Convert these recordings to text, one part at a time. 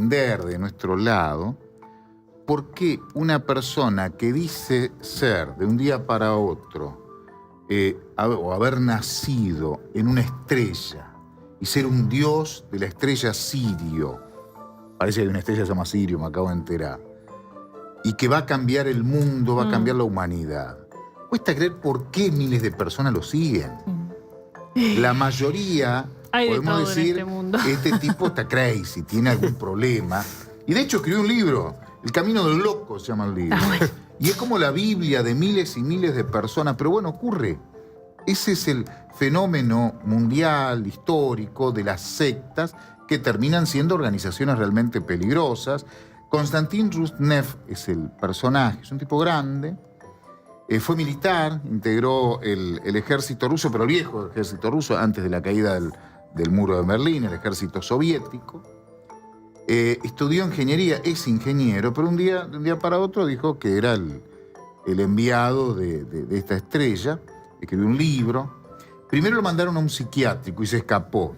entender de nuestro lado por qué una persona que dice ser de un día para otro o haber nacido en una estrella y ser un dios de la estrella Sirio, parece que hay una estrella que se llama Sirio, me acabo de enterar, y que va a cambiar el mundo, va a cambiar la humanidad. Cuesta creer por qué miles de personas lo siguen. La mayoría, hay podemos decir, este tipo está crazy, tiene algún problema. Y de hecho escribió un libro, El Camino del Loco se llama el libro. Y es como la Biblia de miles y miles de personas. Pero bueno, ocurre. Ese es el fenómeno mundial, histórico, de las sectas que terminan siendo organizaciones realmente peligrosas. Konstantin Rusnev es el personaje, es un tipo grande. Fue militar, integró el ejército ruso, pero el viejo ejército ruso, antes de la caída del muro de Berlín, el ejército soviético. Estudió ingeniería, es ingeniero, pero de un día para otro dijo que era el enviado de esta estrella. Escribió un libro. Primero lo mandaron a un psiquiátrico y se escapó.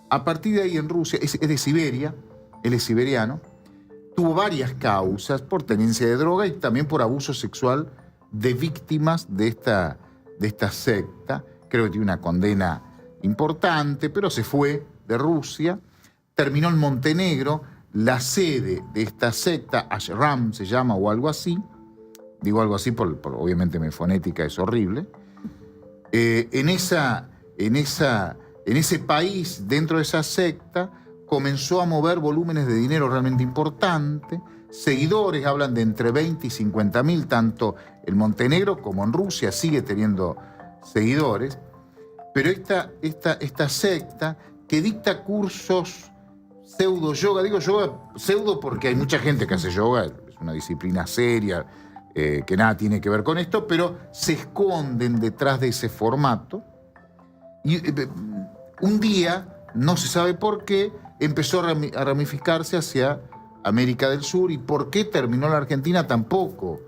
A partir de ahí en Rusia, es de Siberia, él es siberiano, tuvo varias causas por tenencia de droga y también por abuso sexual de víctimas de esta secta. Creo que tiene una condena importante, pero se fue de Rusia, terminó en Montenegro, la sede de esta secta, Ashram se llama o algo así, digo algo así por obviamente mi fonética es horrible. En ese país, dentro de esa secta, comenzó a mover volúmenes de dinero realmente importantes. Seguidores hablan de entre 20 y 50.000, tanto en Montenegro como en Rusia sigue teniendo seguidores. Pero esta secta que dicta cursos pseudo-yoga, digo yoga pseudo porque hay mucha gente que hace yoga, es una disciplina seria, que nada tiene que ver con esto, pero se esconden detrás de ese formato. Y un día, no se sabe por qué, empezó a ramificarse hacia América del Sur. ¿Y por qué terminó en la Argentina? Tampoco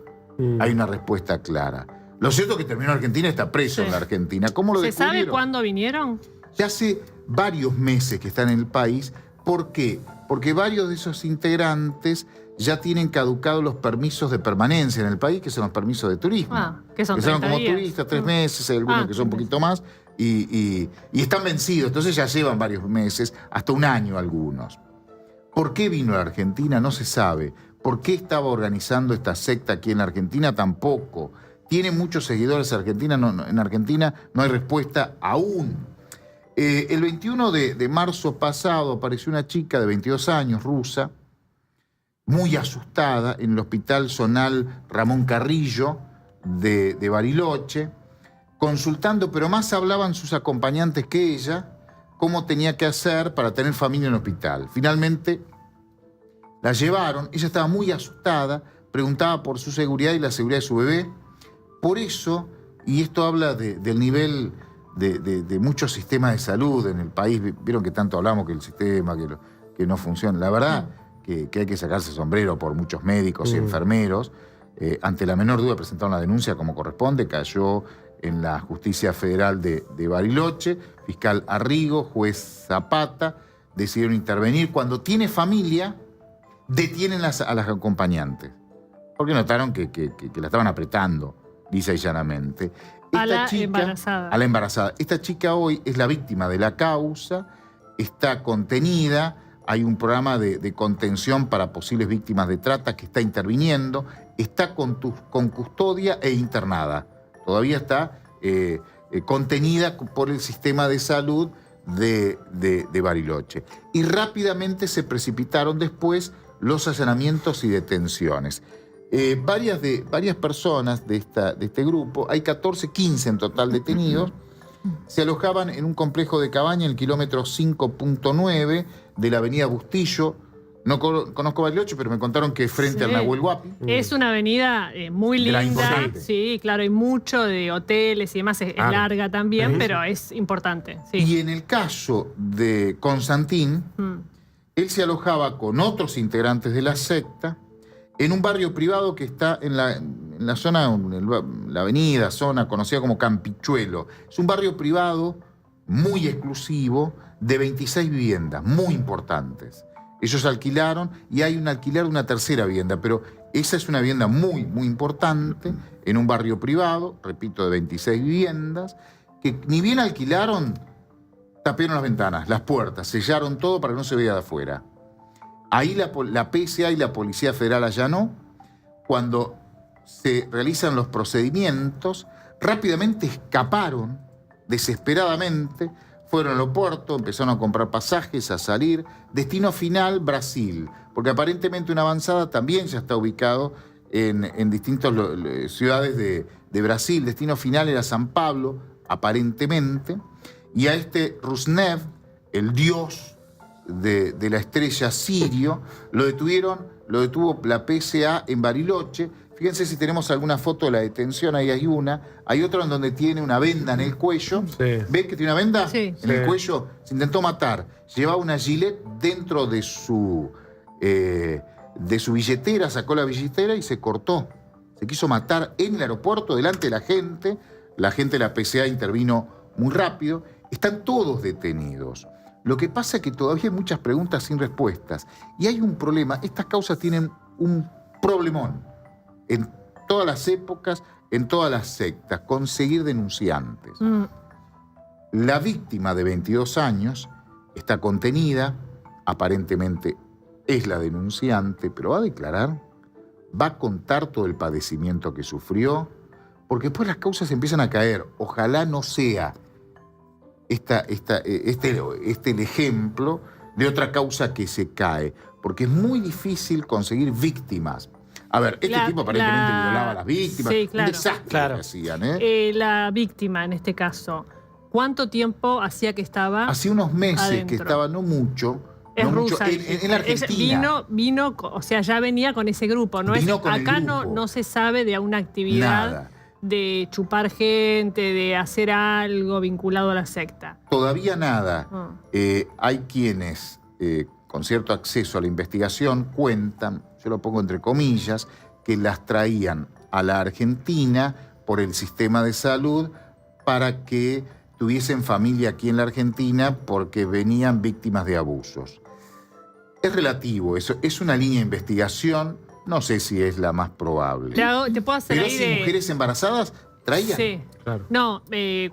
hay una respuesta clara. Lo cierto es que terminó en Argentina y está preso en la Argentina. ¿Cómo lo descubrieron? ¿Se sabe cuándo vinieron? Ya hace varios meses que están en el país. ¿Por qué? Porque varios de esos integrantes ya tienen caducados los permisos de permanencia en el país, que son los permisos de turismo. Que son como días. turistas, 3 meses, hay algunos que son un poquito más, y están vencidos. Entonces ya llevan varios meses, hasta un año algunos. ¿Por qué vino a la Argentina? No se sabe. ¿Por qué estaba organizando esta secta aquí en la Argentina? Tampoco. Tiene muchos seguidores en Argentina, en Argentina no hay respuesta aún. El 21 de marzo pasado apareció una chica de 22 años, rusa, muy asustada, en el Hospital Zonal Ramón Carrillo de Bariloche, consultando, pero más hablaban sus acompañantes que ella, cómo tenía que hacer para tener familia en el hospital. Finalmente la llevaron, ella estaba muy asustada, preguntaba por su seguridad y la seguridad de su bebé. Por eso, y esto habla del nivel de muchos sistemas de salud en el país, vieron que tanto hablamos que el sistema, que no funciona. La verdad que hay que sacarse sombrero por muchos médicos y enfermeros. Ante la menor duda presentaron la denuncia como corresponde, cayó en la Justicia Federal de Bariloche, fiscal Arrigo, juez Zapata, decidieron intervenir. Cuando tiene familia, detienen a las acompañantes, porque notaron que la estaban apretando, lisa y llanamente. A la embarazada. Esta chica hoy es la víctima de la causa, está contenida, hay un programa de contención para posibles víctimas de trata que está interviniendo, está con custodia e internada. Todavía está contenida por el sistema de salud de Bariloche. Y rápidamente se precipitaron después los allanamientos y detenciones. Varias personas de este grupo, hay 15 en total detenidos, se alojaban en un complejo de cabaña en el kilómetro 5.9 de la avenida Bustillo. No conozco Bariloche, pero me contaron que es frente al Nahuel Huapi. Es una avenida muy linda. Sí, claro, hay mucho de hoteles y demás, es larga también, pero es importante. Sí. Y en el caso de Konstantin, él se alojaba con otros integrantes de la secta en un barrio privado que está en la zona, en la avenida, zona conocida como Campichuelo. Es un barrio privado muy exclusivo de 26 viviendas, muy importantes. Ellos alquilaron y hay un alquiler de una tercera vivienda, pero esa es una vivienda muy, muy importante en un barrio privado, repito, de 26 viviendas, que ni bien alquilaron, taparon las ventanas, las puertas, sellaron todo para que no se vea de afuera. Ahí la PSA y la Policía Federal allanó. Cuando se realizan los procedimientos, rápidamente escaparon, desesperadamente, fueron al aeropuerto, empezaron a comprar pasajes, a salir. Destino final, Brasil, porque aparentemente una avanzada también ya está ubicado en distintas ciudades de Brasil. Destino final era San Pablo, aparentemente. Y a este Rusnev, el dios de la estrella sirio, lo detuvo la PSA en Bariloche. Fíjense si tenemos alguna foto de la detención, ahí hay una. Hay otra en donde tiene una venda en el cuello. Sí. ¿Ves que tiene una venda? Sí. En el cuello. Se intentó matar. Llevaba una gilet dentro de su billetera, sacó la billetera y se cortó. Se quiso matar en el aeropuerto, delante de la gente. La gente de la PSA intervino muy rápido. Están todos detenidos. Lo que pasa es que todavía hay muchas preguntas sin respuestas. Y hay un problema. Estas causas tienen un problemón. En todas las épocas, en todas las sectas, conseguir denunciantes. La víctima de 22 años está contenida, aparentemente es la denunciante, pero va a declarar, va a contar todo el padecimiento que sufrió, porque después las causas empiezan a caer. Ojalá no sea este el ejemplo de otra causa que se cae, porque es muy difícil conseguir víctimas. A ver, tipo aparentemente violaba a las víctimas. Sí, claro. Un desastre que hacían, la víctima, en este caso, ¿cuánto tiempo hacía que estaba Hacía unos meses adentro? Que estaba, no mucho. Es no rusa. Mucho, en la Argentina. Vino, o sea, ya venía con ese grupo. No vino es, con acá el grupo. No se sabe de una actividad Nada. De chupar gente, de hacer algo vinculado a la secta. Todavía nada. Hay quienes, con cierto acceso a la investigación, cuentan, yo lo pongo entre comillas, que las traían a la Argentina por el sistema de salud para que tuviesen familia aquí en la Argentina porque venían víctimas de abusos. Es relativo eso, es una línea de investigación, no sé si es la más probable. Te puedo hacer pero si mujeres embarazadas traían. Sí. Claro. No,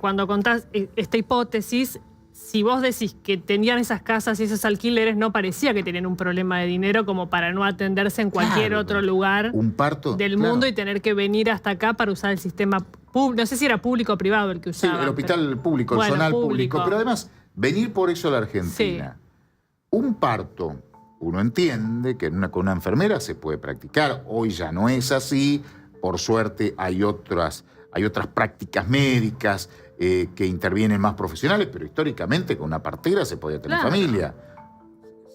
cuando contás esta hipótesis, si vos decís que tenían esas casas y esos alquileres, no parecía que tenían un problema de dinero como para no atenderse en cualquier otro lugar del mundo y tener que venir hasta acá para usar el sistema público. No sé si era público o privado el que usaba. Sí, el hospital público, el zonal público. Pero además, venir por eso a la Argentina. Sí. Un parto, uno entiende que con una enfermera se puede practicar. Hoy ya no es así. Por suerte hay otras prácticas médicas que intervienen más profesionales, pero históricamente con una partera se podía tener familia.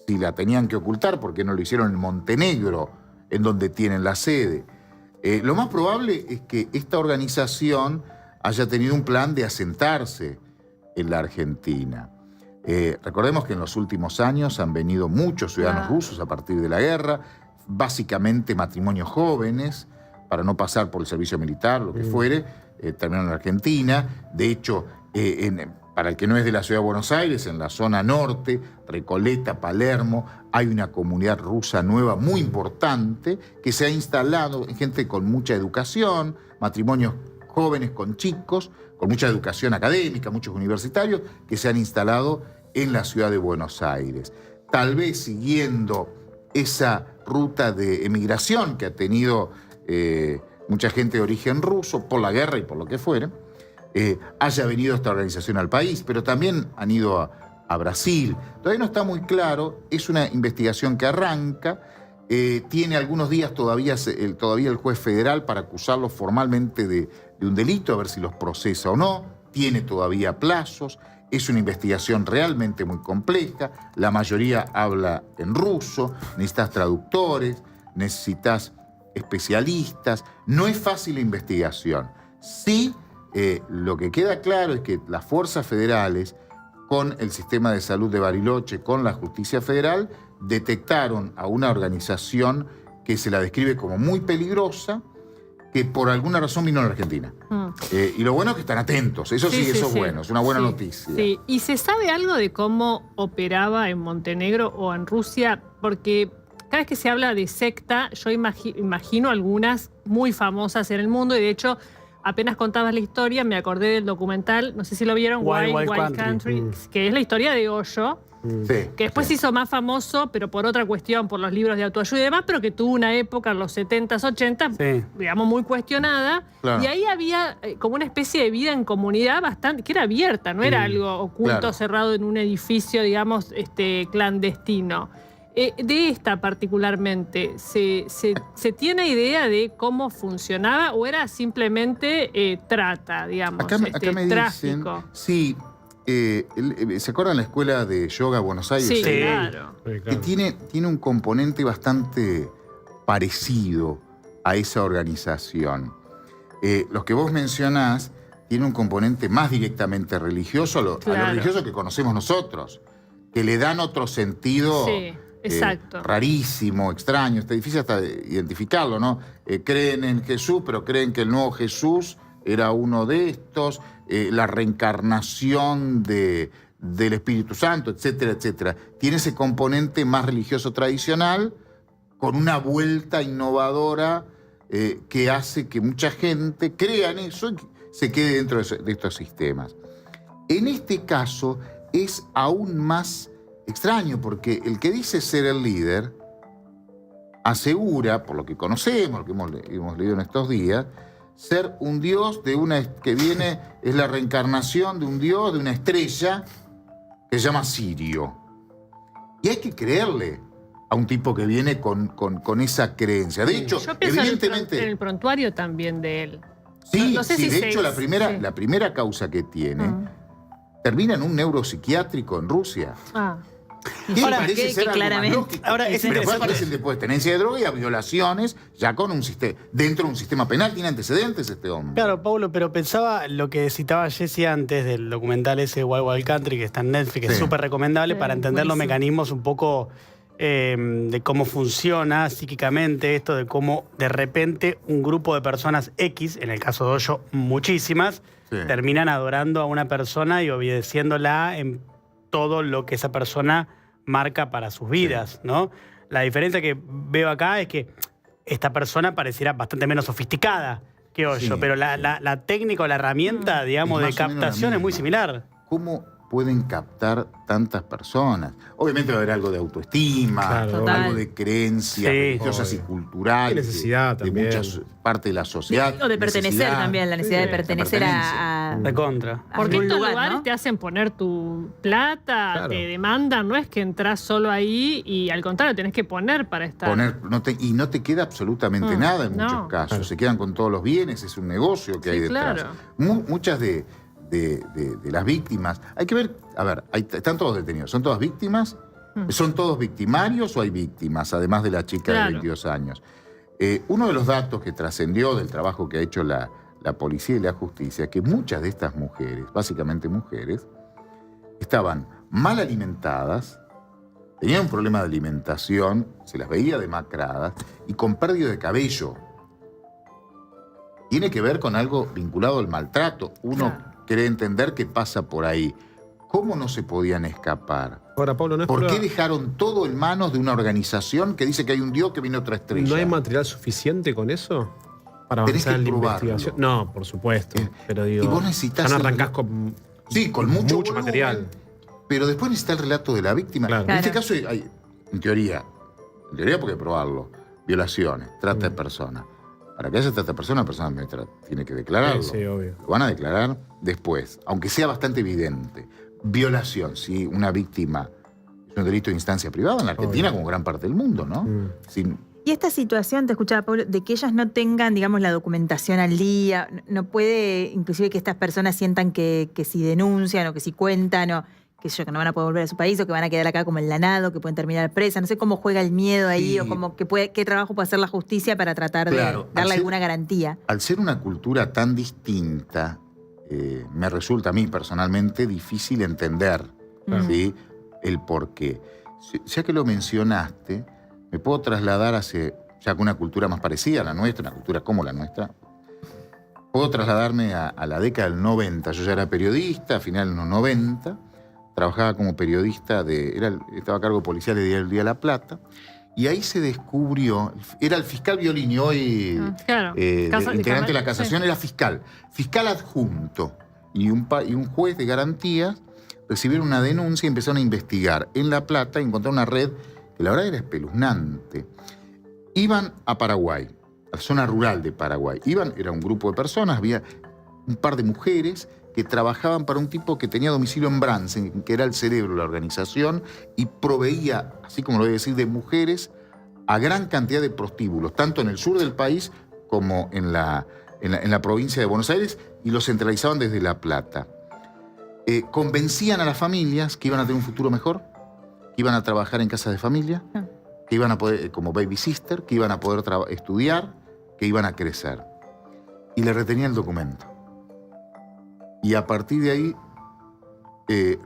Si la tenían que ocultar, ¿por qué no lo hicieron en Montenegro, en donde tienen la sede? Lo más probable es que esta organización haya tenido un plan de asentarse en la Argentina. Recordemos que en los últimos años han venido muchos ciudadanos rusos a partir de la guerra, básicamente matrimonios jóvenes, para no pasar por el servicio militar, lo que fuere, terminaron en Argentina. De hecho, para el que no es de la ciudad de Buenos Aires, en la zona norte, Recoleta, Palermo, hay una comunidad rusa nueva muy importante que se ha instalado, gente con mucha educación, matrimonios jóvenes con chicos, con mucha educación académica, muchos universitarios, que se han instalado en la ciudad de Buenos Aires. Tal vez siguiendo esa ruta de emigración que ha tenido mucha gente de origen ruso, por la guerra y por lo que fuere, haya venido esta organización al país, pero también han ido a Brasil. Todavía no está muy claro, es una investigación que arranca, tiene algunos días todavía el juez federal para acusarlo formalmente de un delito, a ver si los procesa o no, tiene todavía plazos, es una investigación realmente muy compleja, la mayoría habla en ruso, necesitas traductores, necesitas especialistas, no es fácil la investigación. Sí, lo que queda claro es que las fuerzas federales, con el sistema de salud de Bariloche, con la justicia federal, detectaron a una organización que se la describe como muy peligrosa que por alguna razón vino a la Argentina. Y lo bueno es que están atentos. Eso sí, eso es bueno, es una buena noticia. Sí. ¿Y se sabe algo de cómo operaba en Montenegro o en Rusia? Porque cada vez que se habla de secta, yo imagino algunas muy famosas en el mundo, y de hecho, apenas contabas la historia, me acordé del documental, no sé si lo vieron, Wild Country, que es la historia de Hoyo. Que después se hizo más famoso, pero por otra cuestión, por los libros de autoayuda y demás, pero que tuvo una época en los 70s, 80s, digamos, muy cuestionada. Claro. Y ahí había como una especie de vida en comunidad bastante, que era abierta, no era algo oculto, cerrado en un edificio, digamos, clandestino. De esta particularmente, ¿se tiene idea de cómo funcionaba o era simplemente trata, digamos, acá me dicen, tráfico? Sí. ¿Se acuerdan la escuela de yoga Buenos Aires? Sí, claro. Que tiene un componente bastante parecido a esa organización. Los que vos mencionás tienen un componente más directamente religioso a lo religioso que conocemos nosotros, que le dan otro sentido rarísimo, extraño. Está difícil hasta identificarlo, ¿no? Creen en Jesús, pero creen que el nuevo Jesús era uno de estos, la reencarnación del Espíritu Santo, etcétera, etcétera. Tiene ese componente más religioso tradicional, con una vuelta innovadora que hace que mucha gente crea en eso y se quede dentro de estos sistemas. En este caso es aún más extraño, porque el que dice ser el líder asegura, por lo que conocemos, lo que hemos leído en estos días, ser un dios que viene, es la reencarnación de un dios, de una estrella que se llama Sirio. Y hay que creerle a un tipo que viene con esa creencia. De hecho, yo pienso evidentemente en el prontuario también de él. Sí, no sé si de hecho la primera causa que tiene termina en un neuropsiquiátrico en Rusia. ¿Qué ahora, parece ser claramente. Ahora es pero después aparecen después tenencia de droga y violaciones, ya con un sistema, dentro de un sistema penal. ¿Tiene antecedentes este hombre? Claro, Pablo, pero pensaba lo que citaba Jessy antes del documental ese Wild Country, que está en Netflix, que es súper recomendable para entender los mecanismos un poco de cómo funciona psíquicamente esto, de cómo de repente un grupo de personas X, en el caso de Hoyo muchísimas, terminan adorando a una persona y obedeciéndola en todo lo que esa persona marca para sus vidas, ¿no? La diferencia que veo acá es que esta persona pareciera bastante menos sofisticada que Hoyo, pero la técnica o la herramienta, digamos, de captación es muy similar. ¿Cómo pueden captar tantas personas? Obviamente va a haber algo de autoestima, algo de creencias religiosas y culturales. De necesidad también. De muchas partes de la sociedad. O de pertenecer también, la necesidad de pertenecer a contra. Porque estos lugares te hacen poner tu plata, te demandan, no es que entras solo ahí y al contrario, tenés que poner para estar. Y no te queda absolutamente nada en muchos casos. Se quedan con todos los bienes, es un negocio que hay detrás. Muchas de las víctimas. Hay que ver, están todos detenidos. ¿Son todas víctimas? ¿Son todos victimarios o hay víctimas, además de la chica de 22 años? Uno de los datos que trascendió del trabajo que ha hecho la policía y la justicia, que muchas de estas mujeres, básicamente mujeres, estaban mal alimentadas, tenían un problema de alimentación, se las veía demacradas y con pérdida de cabello. Tiene que ver con algo vinculado al maltrato. Uno quiere entender qué pasa por ahí. ¿Cómo no se podían escapar? Ahora, Pablo, ¿no es ¿Por qué dejaron todo en manos de una organización que dice que hay un dios que viene otra estrella? ¿No hay material suficiente con eso para avanzar en la investigación? No, por supuesto. Pero digo, y vos necesitas no arrancás con mucho material. Pero después necesita el relato de la víctima. En este caso hay, en teoría porque hay que probarlo, violaciones, trata de personas. Para que haya trata de personas, la persona tiene que declararlo. Sí, obvio. Lo van a declarar después, aunque sea bastante evidente. Violación, si una víctima es un delito de instancia privada en la Argentina, como gran parte del mundo, ¿no? Y esta situación, te escuchaba, Pablo, de que ellas no tengan, digamos, la documentación al día, no puede, inclusive, que estas personas sientan que si denuncian o que si cuentan o que no van a poder volver a su país o que van a quedar acá como enlanado, que pueden terminar presa. No sé cómo juega el miedo ahí o como qué trabajo puede hacer la justicia para tratar de darle alguna garantía. Al ser una cultura tan distinta, me resulta a mí personalmente difícil entender el porqué. Ya que lo mencionaste, me puedo trasladar hace ya con una cultura más parecida a la nuestra, una cultura como la nuestra. Puedo trasladarme a la década del 90. Yo ya era periodista, a finales de los 90. Trabajaba como periodista, estaba a cargo policial de Diario El Día de la Plata. Y ahí se descubrió, era el fiscal Violini, hoy integrante de la casación, era fiscal adjunto. Y un juez de garantías recibieron una denuncia y empezaron a investigar en La Plata y encontraron una red que la verdad era espeluznante. Iban a Paraguay, a la zona rural de Paraguay. Era un grupo de personas, había un par de mujeres que trabajaban para un tipo que tenía domicilio en Bransen, que era el cerebro de la organización, y proveía, así como lo voy a decir, de mujeres a gran cantidad de prostíbulos, tanto en el sur del país como en la provincia de Buenos Aires, y los centralizaban desde La Plata. Convencían a las familias que iban a tener un futuro mejor, que iban a trabajar en casas de familia, que iban a poder, como baby sister, que iban a poder estudiar, que iban a crecer. Y le retenían el documento. Y a partir de ahí,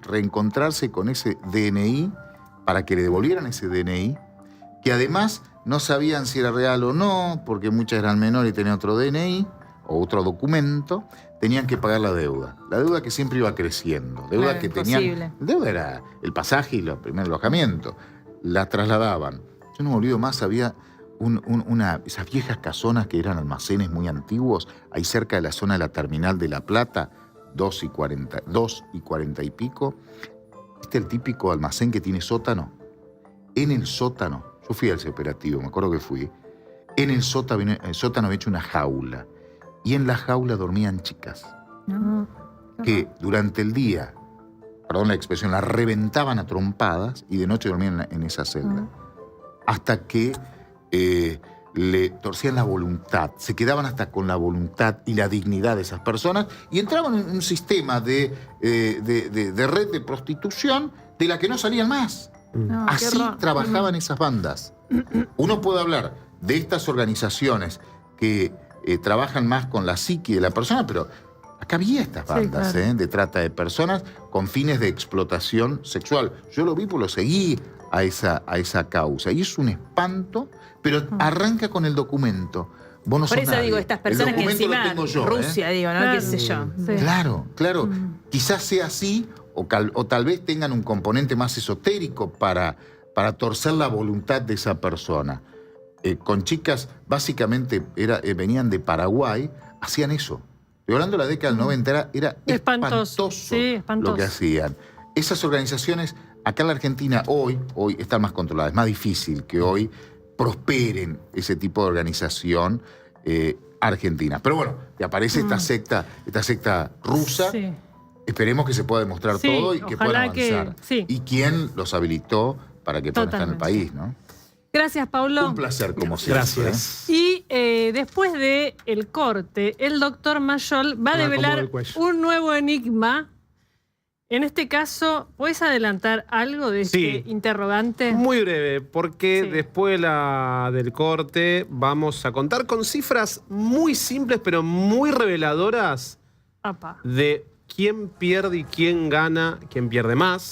reencontrarse con ese DNI para que le devolvieran ese DNI, que además no sabían si era real o no, porque muchas eran menores y tenían otro DNI o otro documento, tenían que pagar la deuda. La deuda que siempre iba creciendo. Deuda que tenían. La deuda era el pasaje y el primer alojamiento. La trasladaban. Yo no me olvido más, había esas viejas casonas que eran almacenes muy antiguos, ahí cerca de la zona de la terminal de La Plata, 2 y 40 y pico. Este es el típico almacén que tiene sótano. En el sótano, yo fui al operativo, me acuerdo que fui, en el sótano había hecho una jaula. Y en la jaula dormían chicas. Que durante el día, perdón la expresión, las reventaban a trompadas y de noche dormían en esa celda. Hasta que le torcían la voluntad, se quedaban hasta con la voluntad y la dignidad de esas personas y entraban en un sistema de red de prostitución de la que no salían más. Así trabajaban esas bandas. Uno puede hablar de estas organizaciones que trabajan más con la psique de la persona, pero acá había estas bandas de trata de personas con fines de explotación sexual. Yo lo vi porque lo seguí a esa causa. Y es un espanto, pero arranca con el documento. Vos no sos Por eso nadie. Digo, estas personas que encima yo, Rusia, digo, ¿no? Claro. ¿Qué sé yo? Sí. Claro. Quizás sea así, o tal vez tengan un componente más esotérico para torcer la voluntad de esa persona. Con chicas, básicamente, venían de Paraguay, hacían eso. Estoy hablando de la década del 90, era espantoso, lo que hacían. Esas organizaciones, acá en la Argentina, hoy están más controladas. Es más difícil que hoy prosperen ese tipo de organización argentina. Pero bueno, te aparece esta secta rusa. Sí. Esperemos que se pueda demostrar todo y que puedan avanzar. Y quién los habilitó para que puedan estar en el país, ¿no? Gracias, Paulo. Un placer, como siempre. Gracias. Y después del corte, el doctor Mayol va a develar un nuevo enigma. En este caso, ¿puedes adelantar algo de este interrogante? Muy breve, porque después del corte vamos a contar con cifras muy simples, pero muy reveladoras de quién pierde y quién gana, quién pierde más.